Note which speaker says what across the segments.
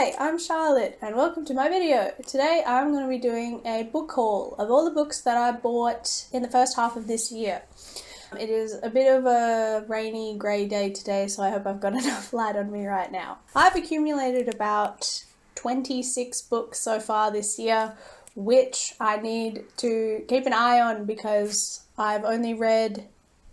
Speaker 1: Hi, I'm Charlotte and welcome to my video. Today I'm going to be doing a book haul of all the books that I bought in the first half of this year. It is a bit of a rainy, grey day today, so I hope I've got enough light on me right now. I've accumulated about 26 books so far this year, which I need to keep an eye on because I've only read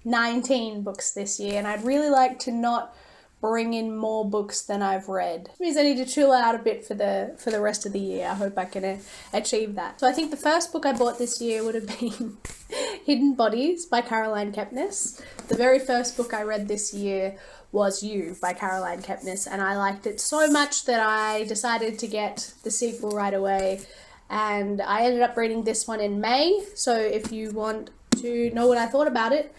Speaker 1: 19 books this year and I'd really like to not bring in more books than I've read. It means I need to chill out a bit for the rest of the year. I hope I can achieve that. So I think the first book I bought this year would have been Hidden Bodies by Caroline Kepnes. The very first book I read this year was You by Caroline Kepnes, and I liked it so much that I decided to get the sequel right away, and I ended up reading this one in May. So if you want to know what I thought about it,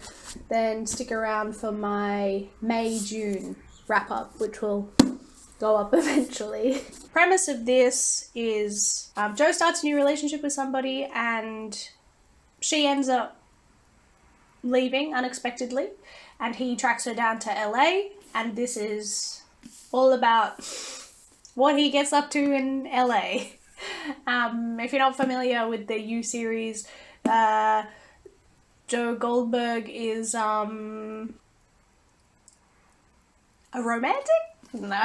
Speaker 1: then stick around for my May-June wrap-up, which will go up eventually. The premise of this is Jo starts a new relationship with somebody and she ends up leaving unexpectedly and he tracks her down to LA, and this is all about what he gets up to in LA. If you're not familiar with the You series, Joe Goldberg is a romantic? No.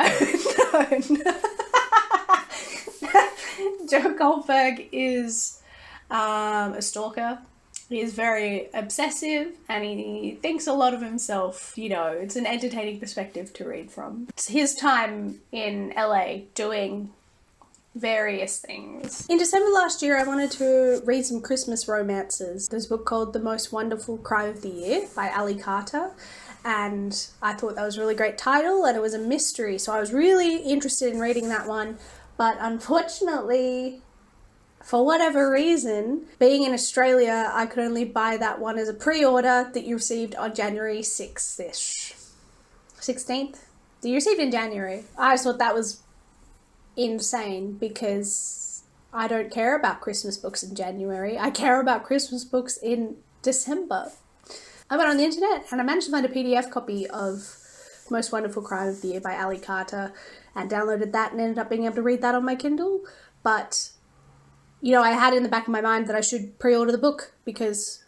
Speaker 1: Joe Goldberg is a stalker. He is very obsessive and he thinks a lot of himself. You know, it's an entertaining perspective to read from. It's his time in LA doing various things. In December last year, I wanted to read some Christmas romances. There's a book called The Most Wonderful Crime of the Year by Ali Carter, and I thought that was a really great title, and it was a mystery, so I was really interested in reading that one, but unfortunately, for whatever reason, being in Australia, I could only buy that one as a pre-order that you received on January 6th-ish. 16th? That you received in January. I just thought that was insane because I don't care about Christmas books in January. I care about Christmas books in December. I went on the internet and I managed to find a PDF copy of Most Wonderful Crime of the Year by Ali Carter and downloaded that and ended up being able to read that on my Kindle. But, you know, I had in the back of my mind that I should pre-order the book because,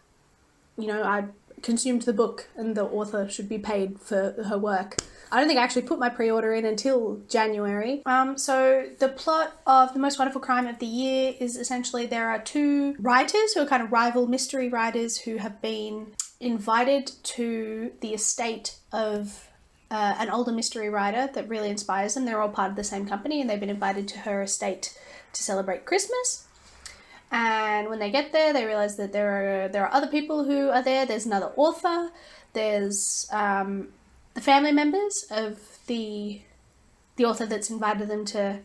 Speaker 1: you know, I consumed the book and the author should be paid for her work. I don't think I actually put my pre-order in until January. So the plot of The Most Wonderful Crime of the Year is essentially there are two writers who are kind of rival mystery writers who have been invited to the estate of an older mystery writer that really inspires them. They're all part of the same company and they've been invited to her estate to celebrate Christmas. And when they get there, they realize that there are other people who are there. There's another author. There's the family members of the author that's invited them to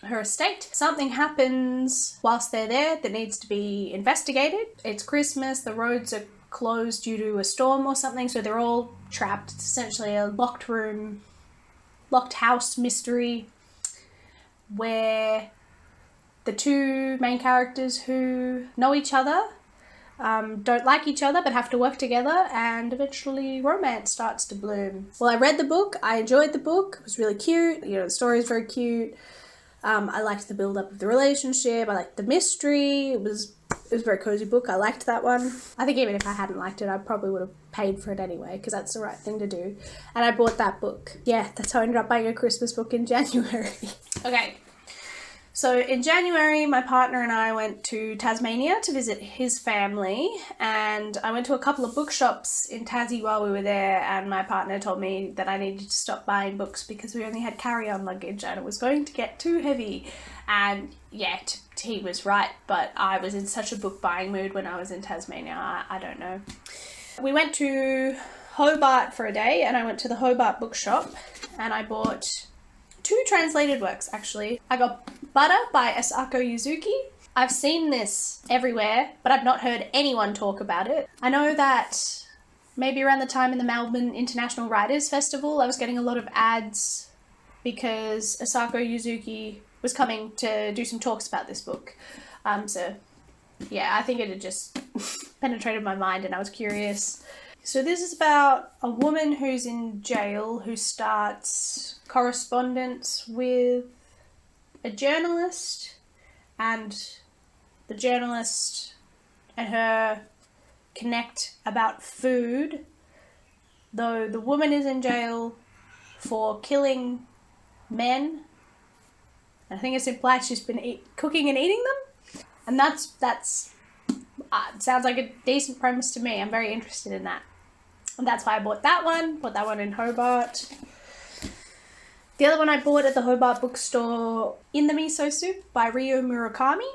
Speaker 1: her estate. Something happens whilst they're there that needs to be investigated. It's Christmas, the roads are closed due to a storm or something, so they're all trapped. It's essentially a locked room, locked house mystery where the two main characters who know each other don't like each other but have to work together, and eventually romance starts to bloom. Well, I read the book, I enjoyed the book, it was really cute, you know, the story is very cute. I liked the build-up of the relationship, I liked the mystery, it was a very cozy book, I liked that one. I think even if I hadn't liked it, I probably would have paid for it anyway, because that's the right thing to do. And I bought that book. Yeah, that's how I ended up buying a Christmas book in January. Okay. So in January, my partner and I went to Tasmania to visit his family, and I went to a couple of bookshops in Tassie while we were there, and my partner told me that I needed to stop buying books because we only had carry-on luggage and it was going to get too heavy. And yeah, he was right, but I was in such a book buying mood when I was in Tasmania, I don't know. We went to Hobart for a day, and I went to the Hobart bookshop and I bought two translated works, actually. I got Butter by Asako Yuzuki. I've seen this everywhere, but I've not heard anyone talk about it. I know that maybe around the time in the Melbourne International Writers Festival, I was getting a lot of ads because Asako Yuzuki was coming to do some talks about this book. So yeah, I think it had just penetrated my mind and I was curious. So this is about a woman who's in jail who starts correspondence with a journalist, and the journalist and her connect about food, though the woman is in jail for killing men. I think it's implied she's been cooking and eating them. And that's sounds like a decent premise to me. I'm very interested in that. And that's why I bought that one. Bought that one in Hobart. The other one I bought at the Hobart bookstore, In the Miso Soup by Ryo Murakami.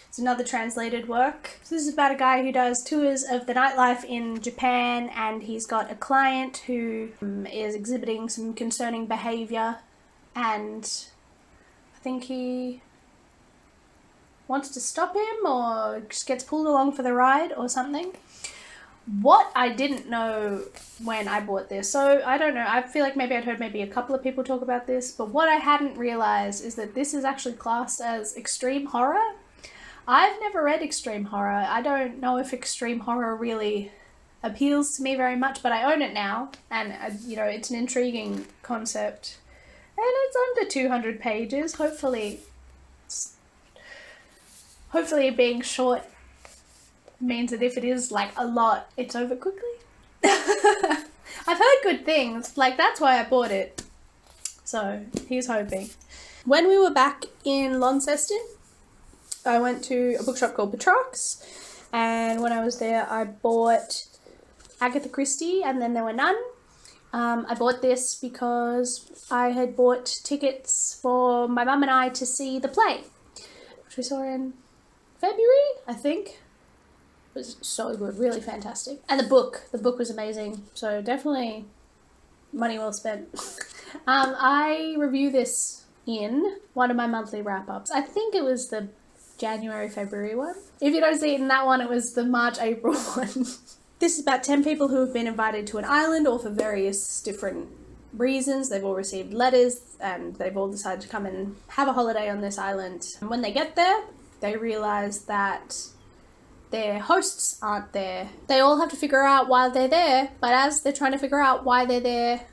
Speaker 1: It's another translated work. So this is about a guy who does tours of the nightlife in Japan, and he's got a client who is exhibiting some concerning behaviour, and I think he wants to stop him or just gets pulled along for the ride or something. What I didn't know when I bought this, so I don't know, I feel like maybe I'd heard maybe a couple of people talk about this, but what I hadn't realised is that this is actually classed as extreme horror. I've never read extreme horror. I don't know if extreme horror really appeals to me very much, but I own it now, and it's an intriguing concept. And it's under 200 pages. Hopefully being short means that if it is like a lot, it's over quickly. I've heard good things. Like, that's why I bought it. So here's hoping. When we were back in Launceston, I went to a bookshop called Petrarch's, and when I was there, I bought Agatha Christie, and then there were none. I bought this because I had bought tickets for my mum and I to see the play, which we saw in February, I think. It was so good, really fantastic. And the book was amazing, so definitely money well spent. I review this in one of my monthly wrap-ups. I think it was the January, February one. If you don't see it in that one, it was the March, April one. This is about 10 people who have been invited to an island, all for various different reasons. They've all received letters and they've all decided to come and have a holiday on this island. And when they get there, they realise that their hosts aren't there. They all have to figure out why they're there, but as they're trying to figure out why they're there,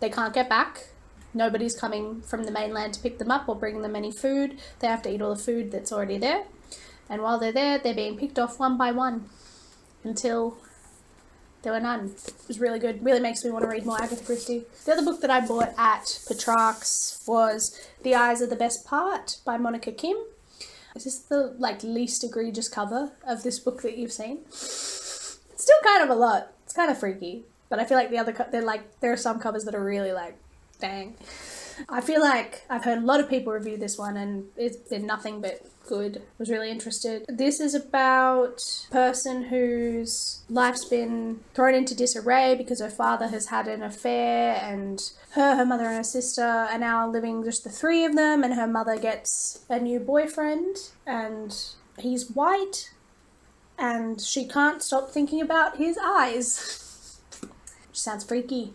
Speaker 1: they can't get back. Nobody's coming from the mainland to pick them up or bring them any food. They have to eat all the food that's already there. And while they're there, they're being picked off one by one until there were none. It was really good. Really makes me want to read more Agatha Christie. The other book that I bought at Petrarch's was The Eyes Are the Best Part by Monika Kim. Is this the least egregious cover of this book that you've seen? It's still kind of a lot. It's kind of freaky. But I feel like there are some covers that are really dang. I feel like I've heard a lot of people review this one and it's been nothing but good. Was really interested. This is about a person whose life's been thrown into disarray because her father has had an affair, and her mother and her sister are now living just the three of them, and her mother gets a new boyfriend and he's white and she can't stop thinking about his eyes. Which sounds freaky.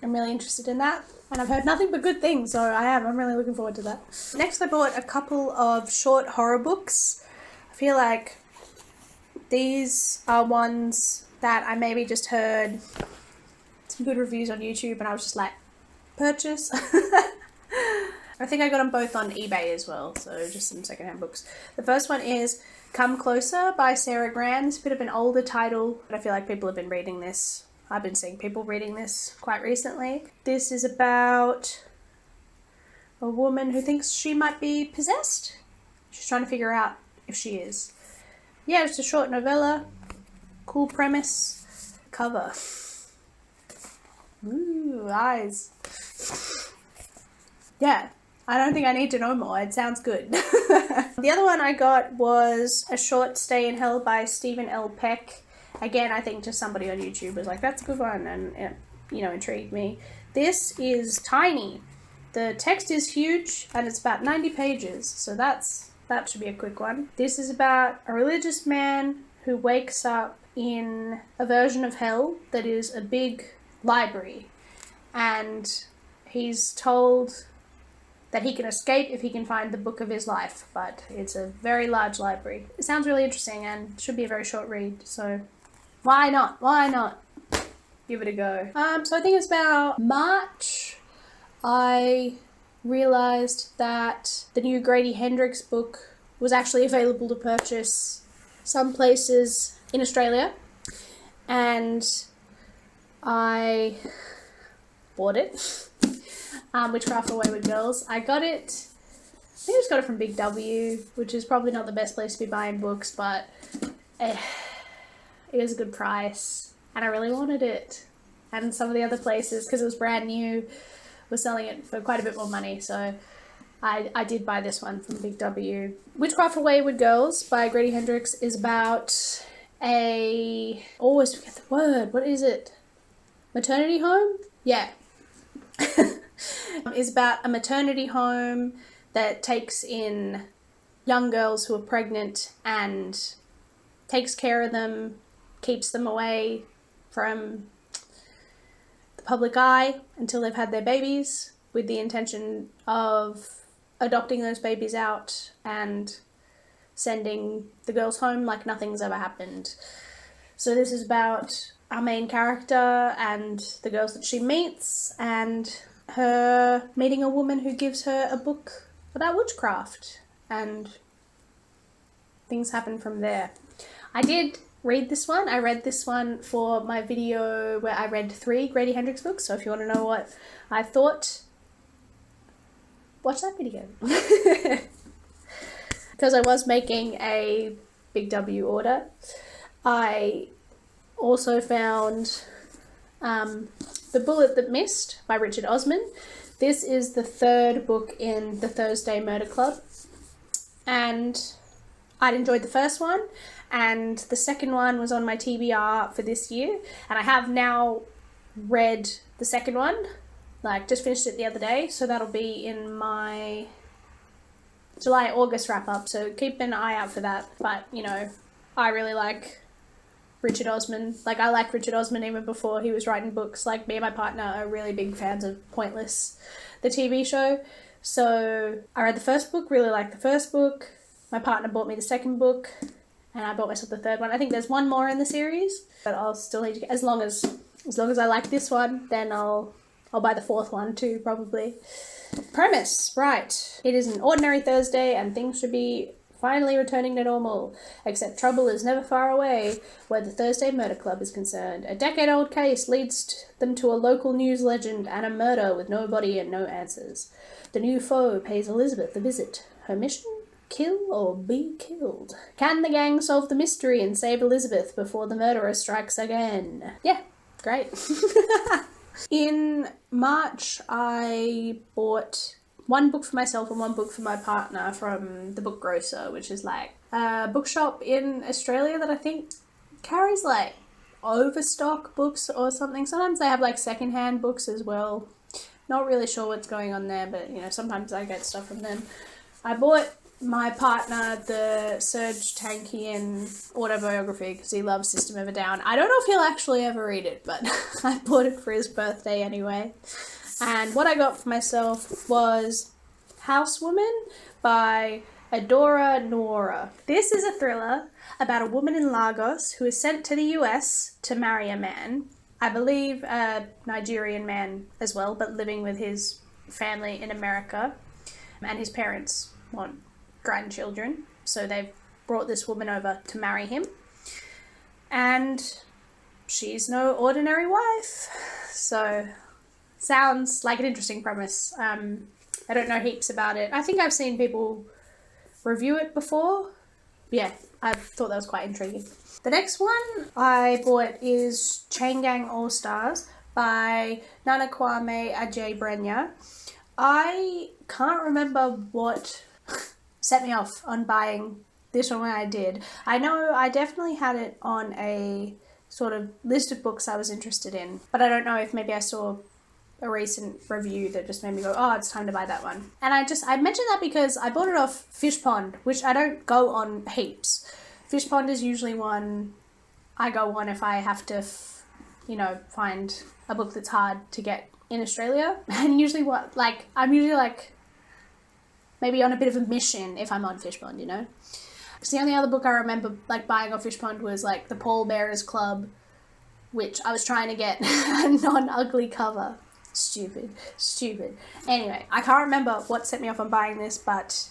Speaker 1: I'm really interested in that. And I've heard nothing but good things, so I'm really looking forward to that. Next, I bought a couple of short horror books. I feel like these are ones that I maybe just heard some good reviews on YouTube and I was just like, purchase. I think I got them both on eBay as well, so just some secondhand books. The first one is Come Closer by Sarah Gran. It's a bit of an older title, but I feel like people have been reading this. I've been seeing people reading this quite recently. This is about a woman who thinks she might be possessed. She's trying to figure out if she is. Yeah, it's a short novella. Cool premise. Cover. Ooh, eyes. Yeah, I don't think I need to know more. It sounds good. The other one I got was A Short Stay in Hell by Stephen L. Peck. Again, I think just somebody on YouTube was like, that's a good one, and it, intrigued me. This is tiny. The text is huge, and it's about 90 pages, so that should be a quick one. This is about a religious man who wakes up in a version of hell that is a big library, and he's told that he can escape if he can find the book of his life, but it's a very large library. It sounds really interesting and should be a very short read, so why not? Why not? Give it a go. So I think it's about March. I realised that the new Grady Hendrix book was actually available to purchase some places in Australia, and I bought it. Witchcraft for Wayward Girls. I think I just got it from Big W, which is probably not the best place to be buying books, but it was a good price, and I really wanted it. And some of the other places, because it was brand new, were selling it for quite a bit more money, so I did buy this one from Big W. Witchcraft for Wayward Girls by Grady Hendrix is about always forget the word, what is it? Maternity home? Yeah. Is about a maternity home that takes in young girls who are pregnant and takes care of them, keeps them away from the public eye until they've had their babies, with the intention of adopting those babies out and sending the girls home like nothing's ever happened. So this is about our main character and the girls that she meets, and her meeting a woman who gives her a book about witchcraft, and things happen from there. I did read this one. I read this one for my video where I read 3 Grady Hendrix books, so if you want to know what I thought, watch that video. Because I was making a Big W order. I also found The Bullet That Missed by Richard Osman. This is the 3rd book in the Thursday Murder Club, and I'd enjoyed the first one, and the second one was on my TBR for this year, and I have now read the second one, like just finished it the other day, so that'll be in my July-August wrap-up, so keep an eye out for that. But, you know, I really like Richard Osman. Like, I liked Richard Osman even before he was writing books. Like, me and my partner are really big fans of Pointless, the TV show. So I read the first book, really liked the first book. My partner bought me the second book, and I bought myself the third one. I think there's one more in the series, but I'll still need to get, as long as I like this one, then I'll buy the 4th one too, probably. Premise, right. It is an ordinary Thursday, and things should be finally returning to normal, except trouble is never far away where the Thursday Murder Club is concerned. A decade-old case leads them to a local news legend and a murder with no body and no answers. The new foe pays Elizabeth a visit. Her mission? Kill or be killed. Can the gang solve the mystery and save Elizabeth before the murderer strikes again? Yeah, great. In March, I bought 1 book for myself and 1 book for my partner from the Book Grocer, which is like a bookshop in Australia that I think carries like overstock books or something. Sometimes they have like secondhand books as well. Not really sure what's going on there, but you know, sometimes I get stuff from them. I bought my partner the Serge Tankian autobiography because he loves System of a Down. I don't know if he'll actually ever read it, but I bought it for his birthday anyway. And what I got for myself was Housewoman by Adorah Nworah. This is a thriller about a woman in Lagos who is sent to the US to marry a man. I believe a Nigerian man as well, but living with his family in America. And his parents want grandchildren, so they've brought this woman over to marry him. And she's no ordinary wife. So sounds like an interesting premise. I don't know heaps about it. I think I've seen people review it before. Yeah, I thought that was quite intriguing. The next one I bought is Chain Gang All-Stars by Nana Kwame Adjei-Brenyah. I can't remember what set me off on buying this one when I did. I know I definitely had it on a sort of list of books I was interested in, but I don't know if maybe I saw a recent review that just made me go, oh, it's time to buy that one. And I mentioned that because I bought it off Fish Pond, which I don't go on heaps. Fish Pond is usually one I go on if I have to, find a book that's hard to get in Australia. And usually I'm usually maybe on a bit of a mission if I'm on Fish Pond, you know? Because the only other book I remember buying off Fish Pond was the Pallbearers Club, which I was trying to get a non-ugly cover. Stupid. Anyway, I can't remember what set me off on buying this, but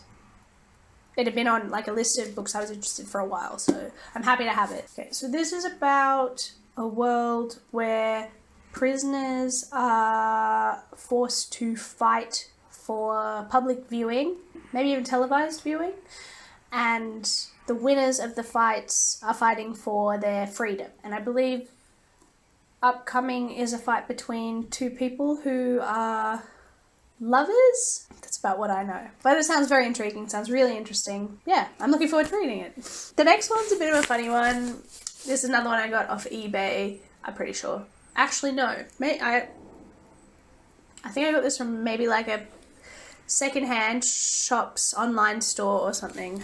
Speaker 1: it had been on like a list of books I was interested for a while, so I'm happy to have it. Okay, so this is about a world where prisoners are forced to fight for public viewing, maybe even televised viewing, and the winners of the fights are fighting for their freedom. And I believe upcoming is a fight between two people who are lovers. That's about what I know. But it sounds very intriguing, sounds really interesting. Yeah, I'm looking forward to reading it. The next one's a bit of a funny one. This is another one I got off eBay, I'm pretty sure. Actually, no. I think I got this from maybe like a secondhand shop's online store or something.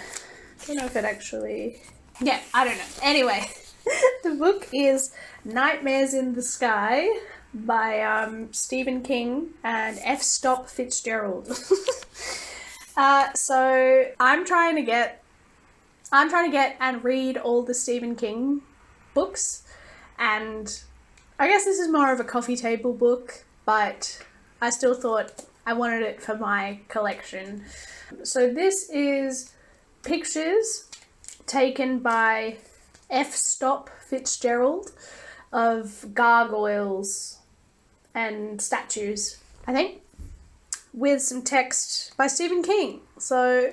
Speaker 1: I don't know if it actually... Yeah, I don't know. Anyway, the book is Nightmares in the Sky by Stephen King and F. Fitzgerald. So I'm trying to get and read all the Stephen King books, and I guess this is more of a coffee table book, but I still thought I wanted it for my collection. So this is pictures taken by F. Fitzgerald of gargoyles and statues, I think, with some text by Stephen King. So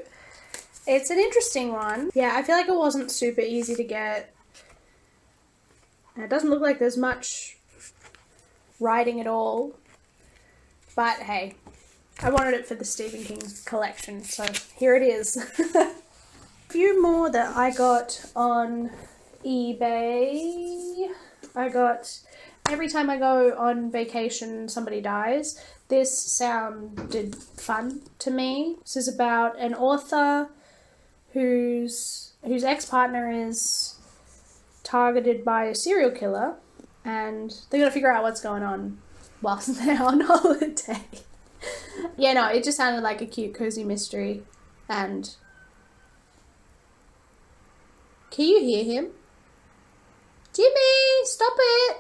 Speaker 1: it's an interesting one. Yeah, I feel like it wasn't super easy to get. And it doesn't look like there's much writing at all. But hey, I wanted it for the Stephen King collection, so here it is. A few more that I got on eBay. I got Every Time I Go on Vacation, Somebody Dies. This sounded fun to me. This is about an author whose ex-partner is targeted by a serial killer, and they're going to figure out what's going on whilst they're on holiday. Yeah, no, it just sounded like a cute, cozy mystery. And can you hear him? Jimmy, stop it!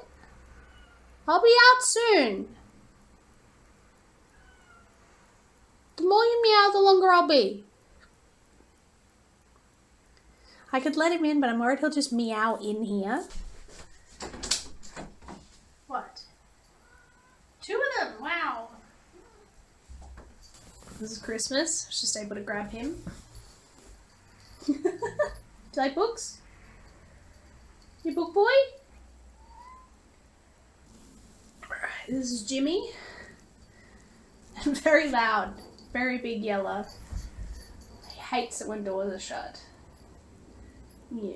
Speaker 1: I'll be out soon. The more you meow, the longer I'll be. I could let him in, but I'm worried he'll just meow in here. What? Two of them, wow. This is Christmas. I was just able to grab him. Do you like books? You book boy? This is Jimmy. Very loud. Very big yeller. He hates it when doors are shut. Yeah.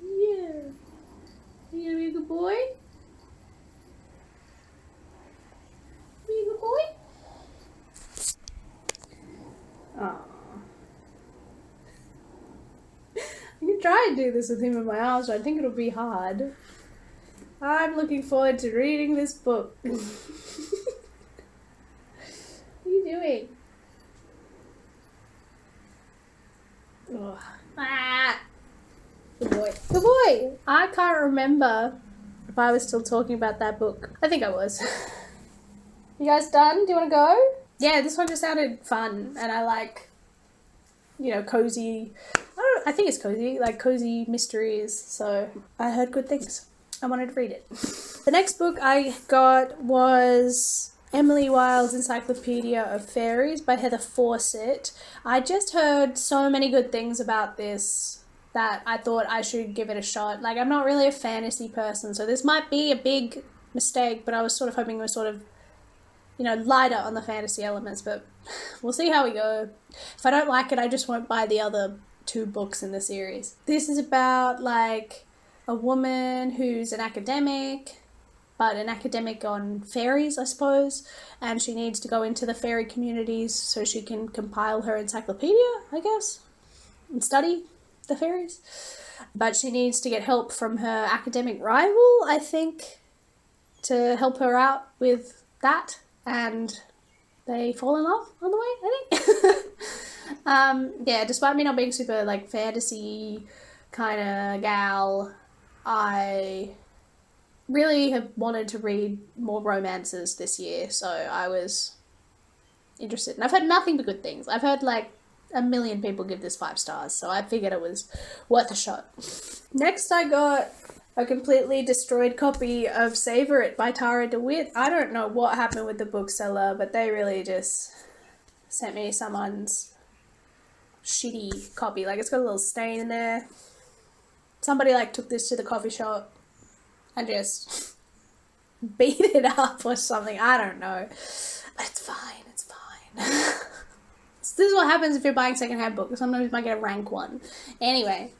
Speaker 1: You gonna be a good boy? Be a good boy? Aww. I can try and do this with him in my arms, but I think it'll be hard. I'm looking forward to reading this book. What are you doing? Oh. Ah. Good boy. Good boy! I can't remember if I was still talking about that book. I think I was. You guys done? Do you want to go? Yeah, this one just sounded fun, and I like, cozy. I think it's cozy, like cozy mysteries, so I heard good things. I wanted to read it. The next book I got was Emily Wilde's Encyclopaedia of Faeries by Heather Fawcett. I just heard so many good things about this that I thought I should give it a shot. Like, I'm not really a fantasy person, so this might be a big mistake, but I was sort of hoping it was sort of, lighter on the fantasy elements, but we'll see how we go. If I don't like it, I just won't buy the other 2 books in the series. This is about, like, a woman who's an academic, but an academic on fairies, I suppose, and she needs to go into the fairy communities so she can compile her encyclopedia, I guess, and study the fairies. But she needs to get help from her academic rival, I think, to help her out with that, and they fall in love on the way, I think. Yeah, despite me not being super, like, fantasy kind of gal, I really have wanted to read more romances this year, so I was interested. And I've heard nothing but good things. I've heard like a million people give this 5 stars, so I figured it was worth a shot. Next, I got a completely destroyed copy of Savor by Tarah Dewitt. I don't know what happened with the bookseller, but they really just sent me someone's shitty copy. Like, it's got a little stain in there. Somebody like took this to the coffee shop and just beat it up or something. I don't know. But it's fine. It's fine. This is what happens if you're buying secondhand books. Sometimes you might get a rank one. Anyway,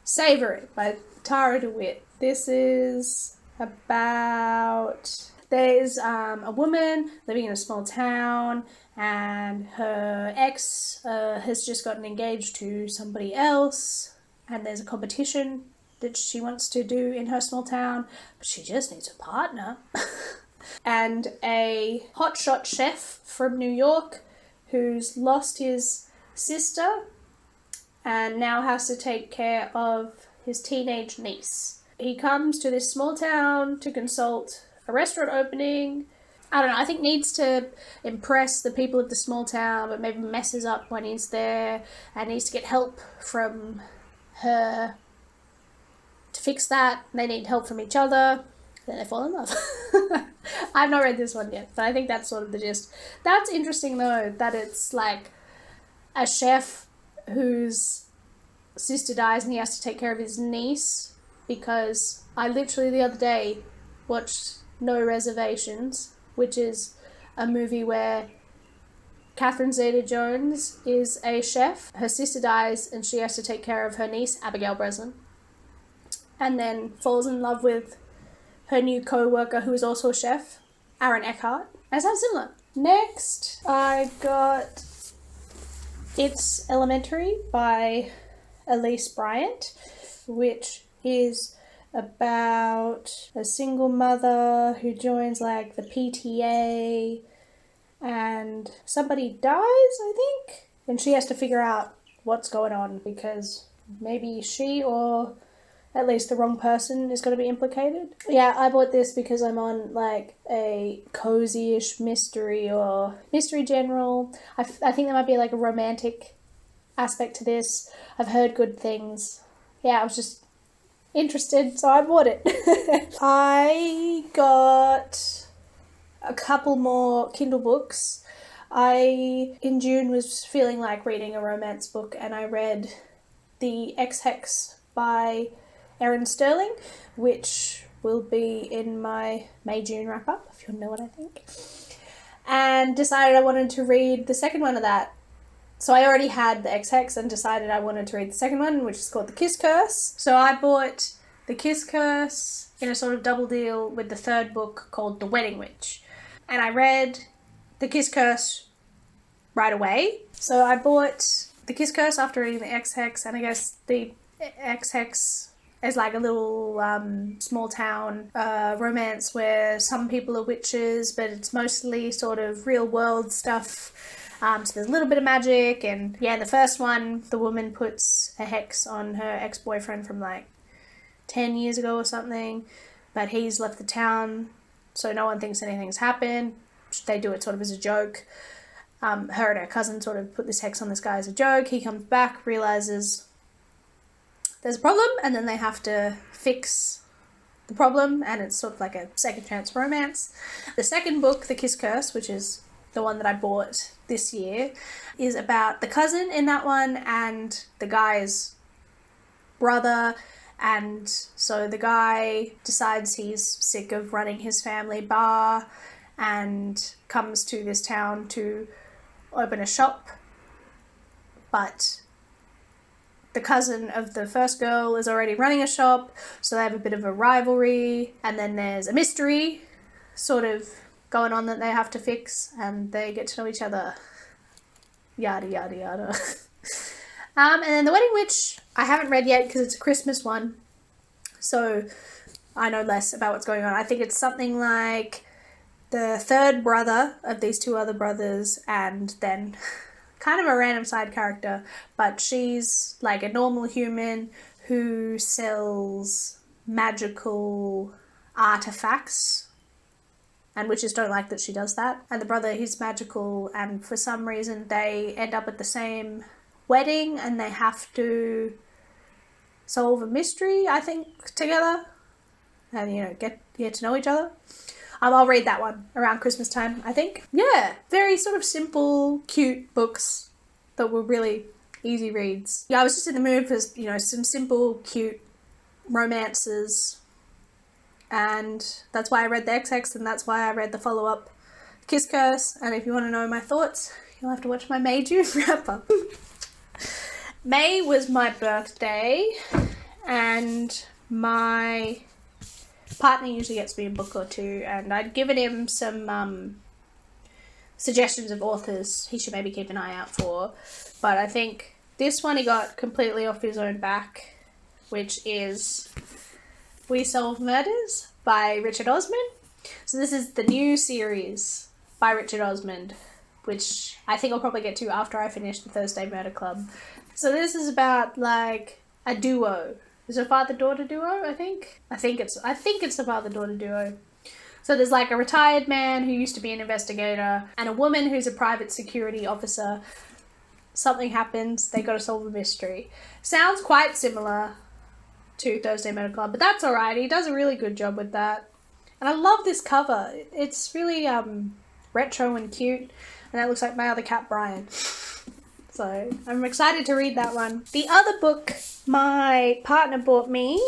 Speaker 1: Savor by Tarah Dewitt. This is about... There's a woman living in a small town, and her ex has just gotten engaged to somebody else, and there's a competition that she wants to do in her small town, but she just needs a partner. And a hotshot chef from New York who's lost his sister and now has to take care of his teenage niece. He comes to this small town to consult a restaurant opening. I don't know, I think needs to impress the people of the small town, but maybe messes up when he's there and needs to get help from her to fix that. They need help from each other. Then they fall in love. I've not read this one yet, but I think that's sort of the gist. That's interesting though, that it's like a chef whose sister dies and he has to take care of his niece, because I literally the other day watched No Reservations, which is a movie where Catherine Zeta-Jones is a chef. Her sister dies and she has to take care of her niece, Abigail Breslin, and then falls in love with her new co-worker who is also a chef, Aaron Eckhart. And it sounds similar. Next, I got It's Elementary by Elise Bryant, which is about a single mother who joins like the PTA and somebody dies, I think, and she has to figure out what's going on because maybe she or at least the wrong person is going to be implicated. Yeah, I bought this because I'm on like a cozy-ish mystery or mystery general. I think there might be like a romantic aspect to this. I've heard good things. Yeah, I was just interested, so I bought it. I got a couple more Kindle books. In June, was feeling like reading a romance book, and I read The Ex-Hex by Erin Sterling, which will be in my May-June wrap-up, if you know what I think. And decided I wanted to read the second one of that. So I already had The Ex-Hex and decided I wanted to read the second one, which is called The Kiss Curse. So I bought The Kiss Curse in a sort of double deal with the third book called The Wedding Witch. And I read The Kiss Curse right away. So I bought The Kiss Curse after reading The Ex-Hex, and I guess The Ex-Hex is like a little small town romance where some people are witches, but it's mostly sort of real world stuff. So there's a little bit of magic, and yeah, in the first one, the woman puts a hex on her ex-boyfriend from like 10 years ago or something, but he's left the town, so no one thinks anything's happened. They do it sort of as a joke. Her and her cousin sort of put this hex on this guy as a joke. He comes back, realizes there's a problem, and then they have to fix the problem, and it's sort of like a second chance romance. The second book, The Kiss Curse, which is the one that I bought this year, is about the cousin in that one and the guy's brother. And so the guy decides he's sick of running his family bar and comes to this town to open a shop, but the cousin of the first girl is already running a shop, so they have a bit of a rivalry, and then there's a mystery sort of going on that they have to fix, and they get to know each other. Yada, yada, yada. And then The Wedding Witch, I haven't read yet because it's a Christmas one, so I know less about what's going on. I think it's something like the third brother of these two other brothers, and then kind of a random side character, but she's like a normal human who sells magical artifacts, and witches don't like that she does that. And the brother, he's magical, and for some reason they end up at the same wedding and they have to solve a mystery, I think, together, and, you know, get to know each other. I'll read that one around Christmas time, I think. Yeah, very sort of simple, cute books that were really easy reads. Yeah, I was just in the mood for, you know, some simple, cute romances, and that's why I read the XX, and that's why I read the follow-up Kiss Curse. And if you want to know my thoughts, you'll have to watch my May June wrap-up. May was my birthday, and my partner usually gets me a book or two, and I'd given him some suggestions of authors he should maybe keep an eye out for, but I think this one he got completely off his own back, which is We Solve Murders by Richard Osman. So this is the new series by Richard Osman, which I think I'll probably get to after I finish the Thursday Murder Club. So this is about, like, a duo. Is it a father-daughter duo, I think? I think it's a father-daughter duo. So there's, like, a retired man who used to be an investigator and a woman who's a private security officer. Something happens, they got to solve a mystery. Sounds quite similar to Thursday Murder Club, but that's alright. He does a really good job with that. And I love this cover. It's really retro and cute, and that looks like my other cat, Bryant. So I'm excited to read that one. The other book my partner bought me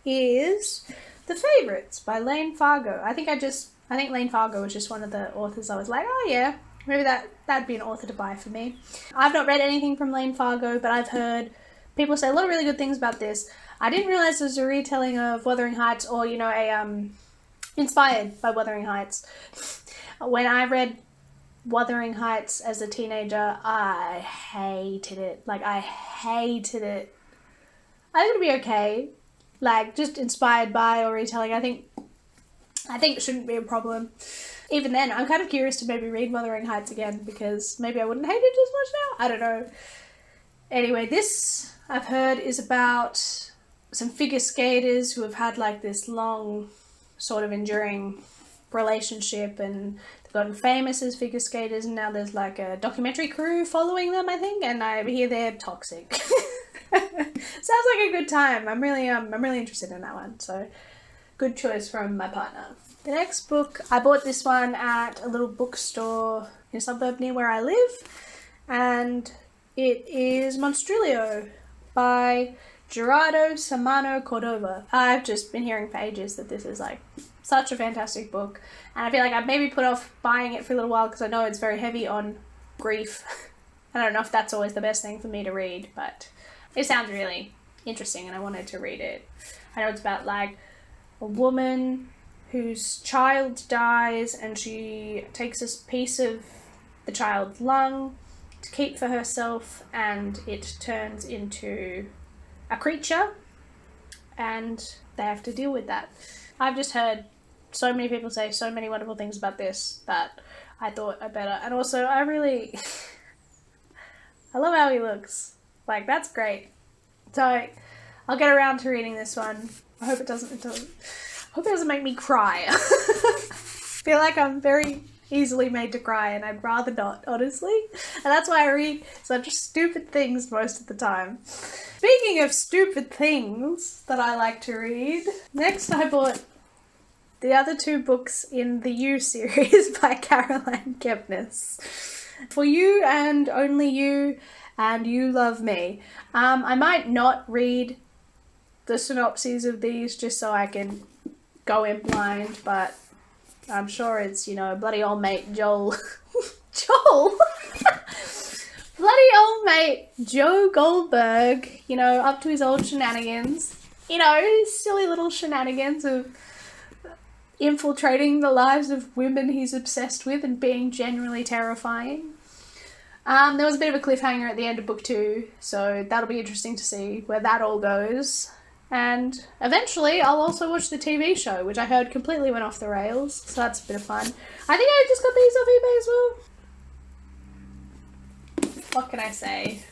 Speaker 1: is The Favourites by Lane Fargo. I think Lane Fargo was just one of the authors I was like, oh yeah, maybe that'd be an author to buy for me. I've not read anything from Lane Fargo, but I've heard people say a lot of really good things about this. I didn't realise it was a retelling of Wuthering Heights, or, you know, inspired by Wuthering Heights. When I read Wuthering Heights as a teenager, I hated it. Like, I hated it. I think it'll be okay. Like, just inspired by or retelling, I think it shouldn't be a problem. Even then, I'm kind of curious to maybe read Wuthering Heights again, because maybe I wouldn't hate it as much now. I don't know. Anyway, this, I've heard, is about some figure skaters who have had, like, this long, sort of enduring relationship, and they've gotten famous as figure skaters, and now there's, like, a documentary crew following them, I think, and I hear they're toxic. Sounds like a good time. I'm really interested in that one, so good choice from my partner. The next book, I bought this one at a little bookstore in a suburb near where I live, and it is Monstrilio by Gerardo Samano Cordova. I've just been hearing for ages that this is, like, such a fantastic book, and I feel like I've maybe put off buying it for a little while because I know it's very heavy on grief. I don't know if that's always the best thing for me to read, but it sounds really interesting and I wanted to read it. I know it's about, like, a woman whose child dies and she takes this piece of the child's lung to keep for herself, and it turns into a creature, and they have to deal with that. I've just heard so many people say so many wonderful things about this that I thought I better. And also, I really I love how he looks. Like, that's great. So I'll get around to reading this one. I hope it doesn't make me cry. I feel like I'm very easily made to cry, and I'd rather not, honestly. And that's why I read such stupid things most of the time. Speaking of stupid things that I like to read, next I bought the other two books in the You series by Caroline Kepnes. For You and Only You and You Love Me. I might not read the synopses of these just so I can go in blind, but I'm sure it's, you know, bloody old mate Joel. Joel? Bloody old mate Joe Goldberg, you know, up to his old shenanigans. You know, his silly little shenanigans of infiltrating the lives of women he's obsessed with and being genuinely terrifying. There was a bit of a cliffhanger at the end of book 2, so that'll be interesting to see where that all goes. And eventually I'll also watch the TV show, which I heard completely went off the rails, so that's a bit of fun. I think I just got these off eBay as well. What can I say?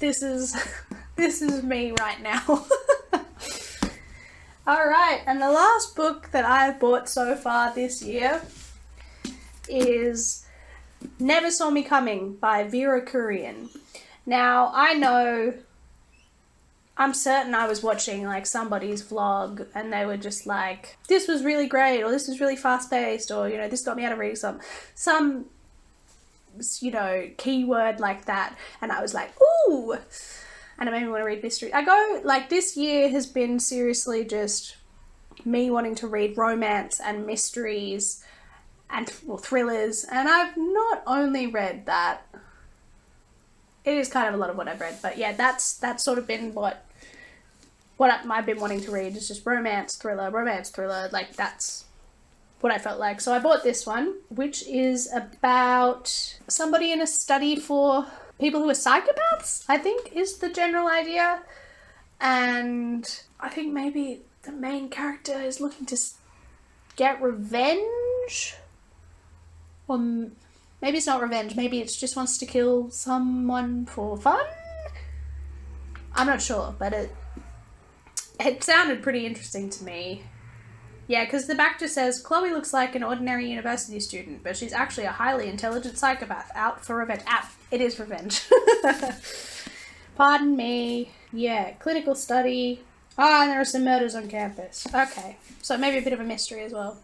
Speaker 1: This is me right now. Alright, and the last book that I've bought so far this year is Never Saw Me Coming by Vera Kurian. Now, I'm certain I was watching like somebody's vlog and they were just like, this was really great, or this was really fast paced, or, you know, this got me out of reading some, you know, keyword like that. And I was like, ooh, and it made me want to read mystery. This year has been seriously just me wanting to read romance and mysteries and thrillers, and I've not only read that. It is kind of a lot of what I've read, but yeah, that's sort of been what I've been wanting to read, is just romance, thriller, like that's what I felt like. So I bought this one, which is about somebody in a study for people who are psychopaths, I think is the general idea. And I think maybe the main character is looking to get revenge. Or maybe it's not revenge, maybe it just wants to kill someone for fun? I'm not sure, but it sounded pretty interesting to me. Yeah, because the back just says, Chloe looks like an ordinary university student, but she's actually a highly intelligent psychopath out for revenge. It is revenge. Pardon me. Yeah, clinical study. And there are some murders on campus. Okay, so maybe a bit of a mystery as well.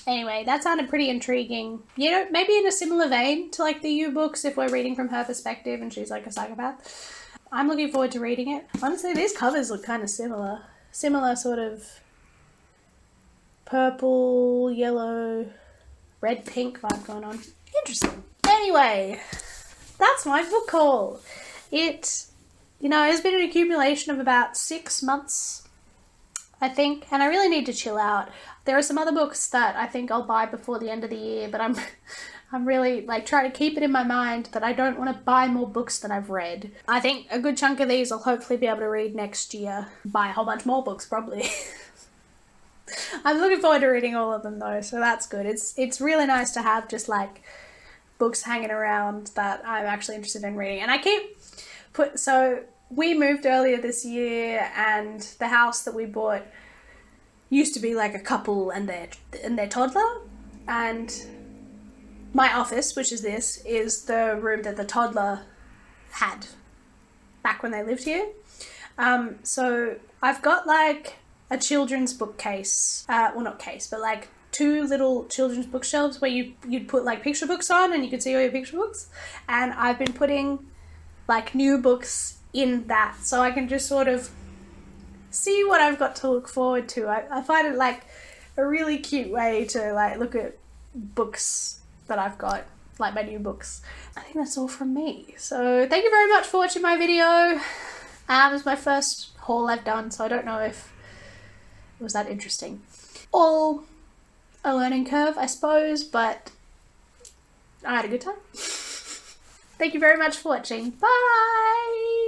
Speaker 1: Anyway, that sounded pretty intriguing. You know, maybe in a similar vein to like the U books, if we're reading from her perspective and she's like a psychopath. I'm looking forward to reading it. Honestly, these covers look kind of similar. Similar sort of purple, yellow, red, pink vibe going on. Interesting. Anyway, that's my book haul. It, you know, has been an accumulation of about 6 months, I think, and I really need to chill out. There are some other books that I think I'll buy before the end of the year, but I'm really like trying to keep it in my mind that I don't want to buy more books than I've read. I think a good chunk of these I'll hopefully be able to read next year. Buy a whole bunch more books probably. I'm looking forward to reading all of them though, so that's good. It's really nice to have just like books hanging around that I'm actually interested in reading. And I keep so we moved earlier this year, and the house that we bought used to be like a couple and their toddler, and my office, which is this, is the room that the toddler had back when they lived here. So I've got like a children's bookcase, well not case, but like 2 little children's bookshelves where you'd put like picture books on and you could see all your picture books, and I've been putting like new books in that so I can just sort of see what I've got to look forward to. I find it like a really cute way to like look at books that I've got, like my new books. I think that's all from me. So thank you very much for watching my video. It's my first haul I've done, so I don't know if it was that interesting. All a learning curve, I suppose, but I had a good time. Thank you very much for watching. Bye!